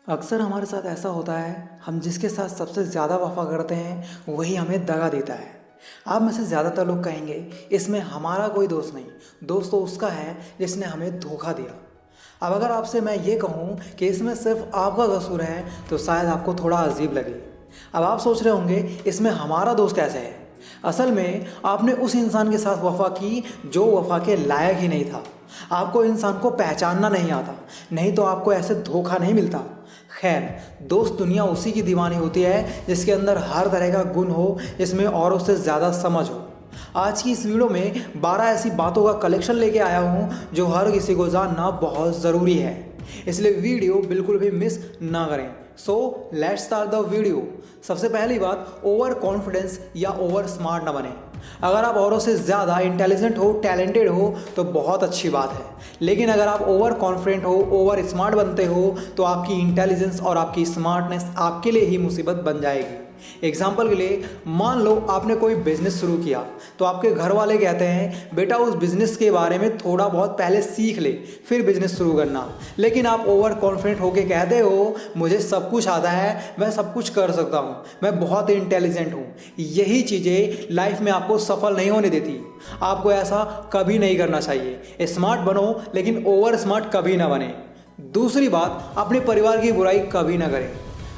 अक्सर हमारे साथ ऐसा होता है, हम जिसके साथ सबसे ज़्यादा वफ़ा करते हैं वही हमें दगा देता है। आप में से ज़्यादातर लोग कहेंगे इसमें हमारा कोई दोष नहीं, दोष तो उसका है जिसने हमें धोखा दिया। अब अगर आपसे मैं ये कहूँ कि इसमें सिर्फ आपका कसूर है तो शायद आपको थोड़ा अजीब लगे। अब आप सोच रहे होंगे इसमें हमारा दोष कैसे है। असल में आपने उस इंसान के साथ वफ़ा की जो वफ़ा के लायक ही नहीं था। आपको इंसान को पहचानना नहीं आता, नहीं तो आपको ऐसे धोखा नहीं मिलता। खैर, दोस्त दुनिया उसी की दीवानी होती है जिसके अंदर हर तरह का गुण हो, जिसमें औरों से ज़्यादा समझ हो। आज की इस वीडियो में 12 ऐसी बातों का कलेक्शन लेके आया हूँ जो हर किसी को जानना बहुत ज़रूरी है, इसलिए वीडियो बिल्कुल भी मिस ना करें। So let's start the video. सबसे पहली बात, ओवर कॉन्फिडेंस या ओवर स्मार्ट ना बने। अगर आप औरों से ज़्यादा इंटेलिजेंट हो, टैलेंटेड हो तो बहुत अच्छी बात है, लेकिन अगर आप ओवर कॉन्फिडेंट हो, ओवर स्मार्ट बनते हो तो आपकी इंटेलिजेंस और आपकी स्मार्टनेस आपके लिए ही मुसीबत बन जाएगी। एग्जाम्पल के लिए मान लो आपने कोई बिजनेस शुरू किया तो आपके घर वाले कहते हैं बेटा उस बिजनेस के बारे में थोड़ा बहुत पहले सीख ले फिर बिजनेस शुरू करना, लेकिन आप ओवर कॉन्फिडेंट होके कहते हो मुझे सब कुछ आता है, मैं सब कुछ कर सकता हूँ, मैं बहुत इंटेलिजेंट हूँ। यही चीज़ें लाइफ में आपको सफल नहीं होने देती। आपको ऐसा कभी नहीं करना चाहिए। स्मार्ट बनो लेकिन ओवर स्मार्ट कभी ना बने। दूसरी बात, अपने परिवार की बुराई कभी ना करें।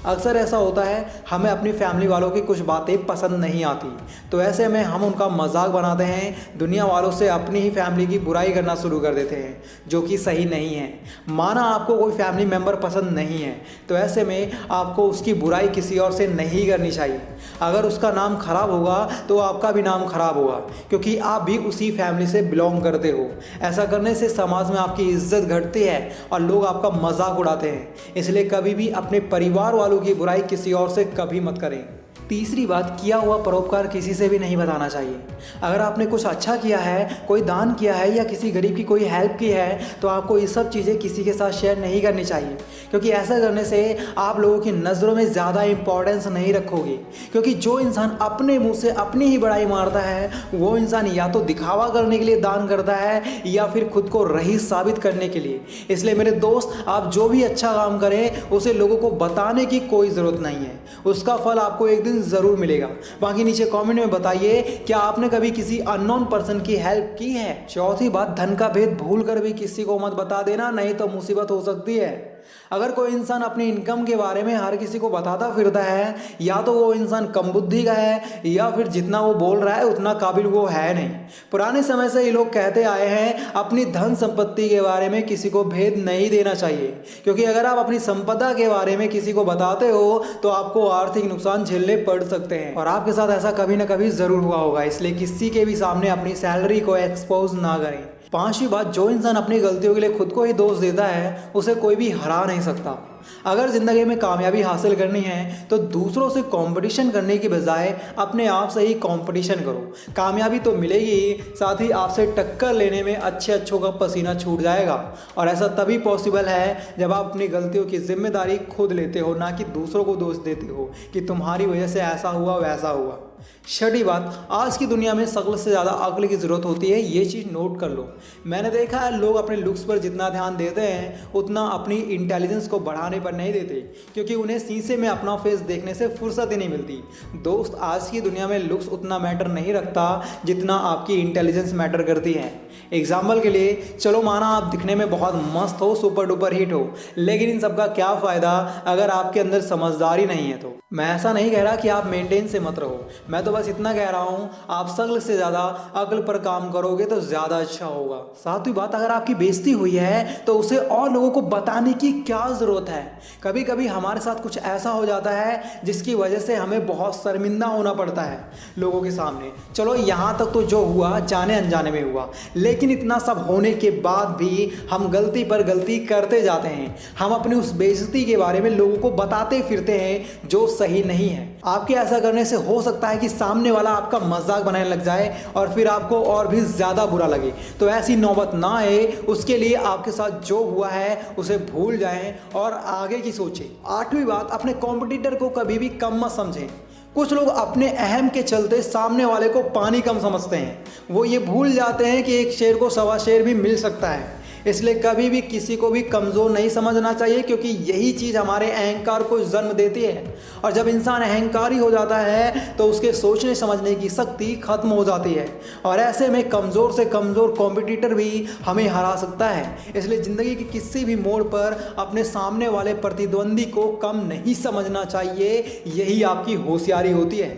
अक्सर ऐसा होता है हमें अपनी फैमिली वालों की कुछ बातें पसंद नहीं आती, तो ऐसे में हम उनका मजाक बनाते हैं, दुनिया वालों से अपनी ही फैमिली की बुराई करना शुरू कर देते हैं, जो कि सही नहीं है। माना आपको कोई फैमिली मेम्बर पसंद नहीं है तो ऐसे में आपको उसकी बुराई किसी और से नहीं करनी चाहिए। अगर उसका नाम खराब होगा तो आपका भी नाम खराब होगा, क्योंकि आप भी उसी फैमिली से बिलोंग करते हो। ऐसा करने से समाज में आपकी इज्जत घटती है और लोग आपका मजाक उड़ाते हैं। इसलिए कभी भी अपने परिवार वालों की बुराई किसी और से कभी मत करें। तीसरी बात, किया हुआ परोपकार किसी से भी नहीं बताना चाहिए। अगर आपने कुछ अच्छा किया है, कोई दान किया है या किसी गरीब की कोई हेल्प की है तो आपको ये सब चीज़ें किसी के साथ शेयर नहीं करनी चाहिए, क्योंकि ऐसा करने से आप लोगों की नज़रों में ज़्यादा इंपॉर्टेंस नहीं रखोगे। क्योंकि जो इंसान अपने मुंह से अपनी ही बड़ाई मारता है वो इंसान या तो दिखावा करने के लिए दान करता है या फिर खुद को रईस साबित करने के लिए। इसलिए मेरे दोस्त, आप जो भी अच्छा काम करें उसे लोगों को बताने की कोई ज़रूरत नहीं है, उसका फल आपको एक दिन जरूर मिलेगा। बाकी नीचे कमेंट में बताइए क्या आपने कभी किसी अननोन पर्सन की हेल्प की है। चौथी बात, धन का भेद भूल कर भी किसी को मत बता देना, नहीं तो मुसीबत हो सकती है। अगर कोई इंसान अपनी इनकम के बारे में हर किसी को बताता फिरता है, या तो वो इंसान कम बुद्धि का है या फिर जितना वो बोल रहा है उतना काबिल वो है नहीं। पुराने समय से ये लोग कहते आए हैं अपनी धन संपत्ति के बारे में किसी को भेद नहीं देना चाहिए, क्योंकि अगर आप अपनी संपदा के बारे में किसी को बताते हो तो आपको आर्थिक नुकसान झेलने पड़ सकते हैं, और आपके साथ ऐसा कभी ना कभी जरूर हुआ होगा। इसलिए किसी के भी सामने अपनी सैलरी को एक्सपोज ना करें। पांचवी बात, जो इंसान अपनी गलतियों के लिए खुद को ही दोष देता है उसे कोई भी हरा नहीं सकता। अगर ज़िंदगी में कामयाबी हासिल करनी है तो दूसरों से कंपटीशन करने की बजाय अपने आप से ही कंपटीशन करो। कामयाबी तो मिलेगी ही, साथ ही आपसे टक्कर लेने में अच्छे अच्छों का पसीना छूट जाएगा। और ऐसा तभी पॉसिबल है जब आप अपनी गलतियों की जिम्मेदारी खुद लेते हो, ना कि दूसरों को दोष देते हो कि तुम्हारी वजह से ऐसा हुआ वैसा हुआ। छठी बात, आज की दुनिया में शक्ल से ज़्यादा अक्ल की ज़रूरत होती है, ये चीज़ नोट कर लो। मैंने देखा है लोग अपने लुक्स पर जितना ध्यान देते हैं उतना अपनी इंटेलिजेंस को बढ़ाने पर नहीं देते, क्योंकि उन्हें शीशे में अपना फेस देखने से फुर्सत ही नहीं मिलती। दोस्त, आज की दुनिया में लुक्स उतना मैटर नहीं रखता जितना आपकी इंटेलिजेंस मैटर करती है। एग्जाम्पल के लिए, चलो माना आप दिखने में बहुत मस्त हो, सुपर डुपर हिट हो, लेकिन इन सब का क्या फ़ायदा अगर आपके अंदर समझदारी नहीं है तो। मैं ऐसा नहीं कह रहा कि आप मेंटेन से मत रहो, मैं तो बस इतना कह रहा हूँ आप शक्ल से ज़्यादा अक्ल पर काम करोगे तो ज़्यादा अच्छा होगा। सातवीं बात, अगर आपकी बेइज्जती हुई है तो उसे और लोगों को बताने की क्या ज़रूरत है। कभी कभी हमारे साथ कुछ ऐसा हो जाता है जिसकी वजह से हमें बहुत शर्मिंदा होना पड़ता है लोगों के सामने। चलो यहाँ तक तो जो हुआ जाने अनजाने में हुआ, लेकिन इतना सब होने के बाद भी हम गलती पर गलती करते जाते हैं। हम अपनी उस बेइज्जती के बारे में लोगों को बताते फिरते हैं जो सही नहीं है। आपके ऐसा करने से हो सकता है कि सामने वाला आपका मजाक बनाने लग जाए और फिर आपको और भी ज़्यादा बुरा लगे। तो ऐसी नौबत ना आए, उसके लिए आपके साथ जो हुआ है उसे भूल जाएं और आगे की सोचें। आठवीं बात, अपने कॉम्पिटिटर को कभी भी कम मत समझें। कुछ लोग अपने अहम के चलते सामने वाले को पानी कम समझते हैं। वो ये भूल जाते हैं कि एक शेर को सवा शेर भी मिल सकता है। इसलिए कभी भी किसी को भी कमज़ोर नहीं समझना चाहिए, क्योंकि यही चीज़ हमारे अहंकार को जन्म देती है। और जब इंसान अहंकारी हो जाता है तो उसके सोचने समझने की शक्ति खत्म हो जाती है, और ऐसे में कमज़ोर से कमज़ोर कॉम्पिटिटर भी हमें हरा सकता है। इसलिए ज़िंदगी के किसी भी मोड़ पर अपने सामने वाले प्रतिद्वंदी को कम नहीं समझना चाहिए, यही आपकी होशियारी होती है।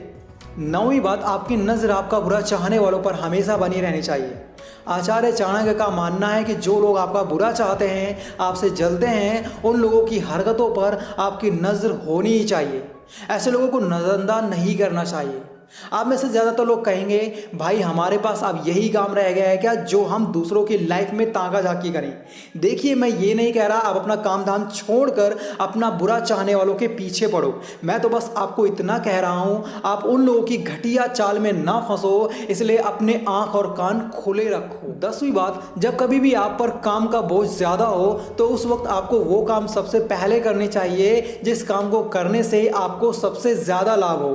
9वीं बात, आपकी नज़र आपका बुरा चाहने वालों पर हमेशा बनी रहनी चाहिए। आचार्य चाणक्य का मानना है कि जो लोग आपका बुरा चाहते हैं, आपसे जलते हैं, उन लोगों की हरकतों पर आपकी नज़र होनी ही चाहिए। ऐसे लोगों को नज़रअंदाज नहीं करना चाहिए। आप में से ज़्यादातर लोग कहेंगे, भाई हमारे पास अब यही काम रह गया है क्या जो हम दूसरों की लाइफ में ताका झाकी करें। देखिए, मैं ये नहीं कह रहा आप अपना काम धाम छोड़कर अपना बुरा चाहने वालों के पीछे पड़ो। मैं तो बस आपको इतना कह रहा हूँ, आप उन लोगों की घटिया चाल में ना फंसो, इसलिए अपने आँख और कान खुले रखो। 10वीं बात, जब कभी भी आप पर काम का बोझ ज़्यादा हो तो उस वक्त आपको वो काम सबसे पहले करने चाहिए जिस काम को करने से आपको सबसे ज़्यादा लाभ हो।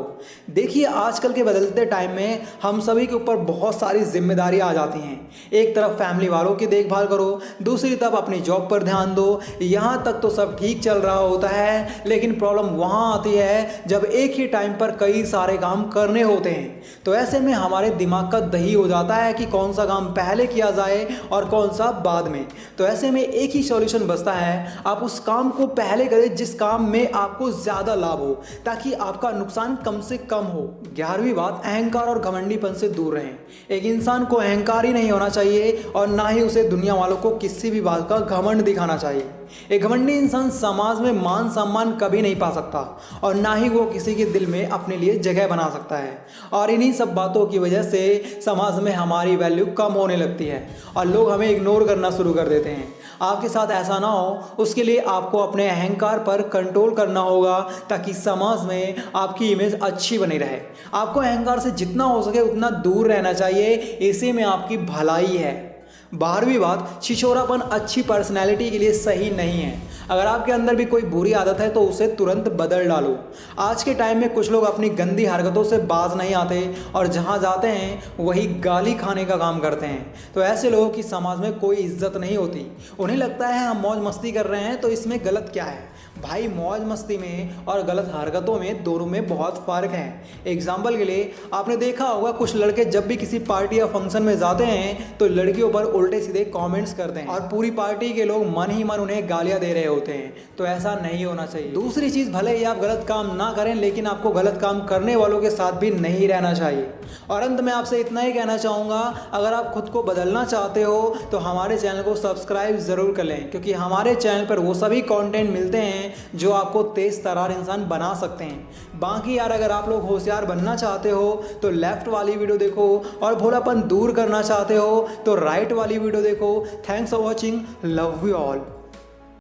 देखिए, आजकल के बदलते टाइम में हम सभी के ऊपर बहुत सारी जिम्मेदारियां आ जाती हैं। एक तरफ फैमिली वालों की देखभाल करो, दूसरी तरफ अपनी जॉब पर ध्यान दो। यहाँ तक तो सब ठीक चल रहा होता है, लेकिन प्रॉब्लम वहाँ आती है जब एक ही टाइम पर कई सारे काम करने होते हैं। तो ऐसे में हमारे दिमाग का दही हो जाता है कि कौन सा काम पहले किया जाए और कौन सा बाद में। तो ऐसे में एक ही सॉल्यूशन बचता है, आप उस काम को पहले करें जिस काम में आपको ज़्यादा लाभ हो, ताकि आपका नुकसान कम से कम हो। 11वीं बात, अहंकार और घमंडीपन से दूर रहें। एक इंसान को अहंकारी नहीं होना चाहिए और ना ही उसे दुनिया वालों को किसी भी बात का घमंड दिखाना चाहिए। एक घमंडी इंसान समाज में मान सम्मान कभी नहीं पा सकता और ना ही वो किसी के दिल में अपने लिए जगह बना सकता है। और इन्हीं सब बातों की वजह से समाज में हमारी वैल्यू कम होने लगती है और लोग हमें इग्नोर करना शुरू कर देते हैं। आपके साथ ऐसा ना हो, उसके लिए आपको अपने अहंकार पर कंट्रोल करना होगा, ताकि समाज में आपकी इमेज अच्छी बनी रहे। आपको अहंकार से जितना हो सके उतना दूर रहना चाहिए, इसी में आपकी भलाई है। 12वीं बात, छिछोरापन अच्छी पर्सनैलिटी के लिए सही नहीं है। अगर आपके अंदर भी कोई बुरी आदत है तो उसे तुरंत बदल डालो। आज के टाइम में कुछ लोग अपनी गंदी हरकतों से बाज नहीं आते और जहां जाते हैं वही गाली खाने का काम करते हैं। तो ऐसे लोगों की समाज में कोई इज्जत नहीं होती। उन्हें लगता है हम मौज मस्ती कर रहे हैं तो इसमें गलत क्या है। भाई, मौज मस्ती में और गलत हरकतों में दोनों में बहुत फ़र्क है। एग्जाम्पल के लिए आपने देखा होगा, कुछ लड़के जब भी किसी पार्टी या फंक्शन में जाते हैं तो लड़कियों पर उल्टे सीधे कमेंट्स करते हैं और पूरी पार्टी के लोग मन ही मन उन्हें गालियां दे रहे होते हैं। तो ऐसा नहीं होना चाहिए। दूसरी चीज़, भले ही आप गलत काम ना करें, लेकिन आपको गलत काम करने वालों के साथ भी नहीं रहना चाहिए। और अंत में आपसे इतना ही कहना चाहूँगा, अगर आप खुद को बदलना चाहते हो तो हमारे चैनल को सब्सक्राइब ज़रूर कर लें, क्योंकि हमारे चैनल पर वो सभी कंटेंट मिलते हैं जो आपको तेज तर्रार इंसान बना सकते हैं। बाकी यार, अगर आप लोग होशियार बनना चाहते हो तो लेफ्ट वाली वीडियो देखो, और भोलापन दूर करना चाहते हो तो राइट वाली वीडियो देखो। Thanks for watching, love you all.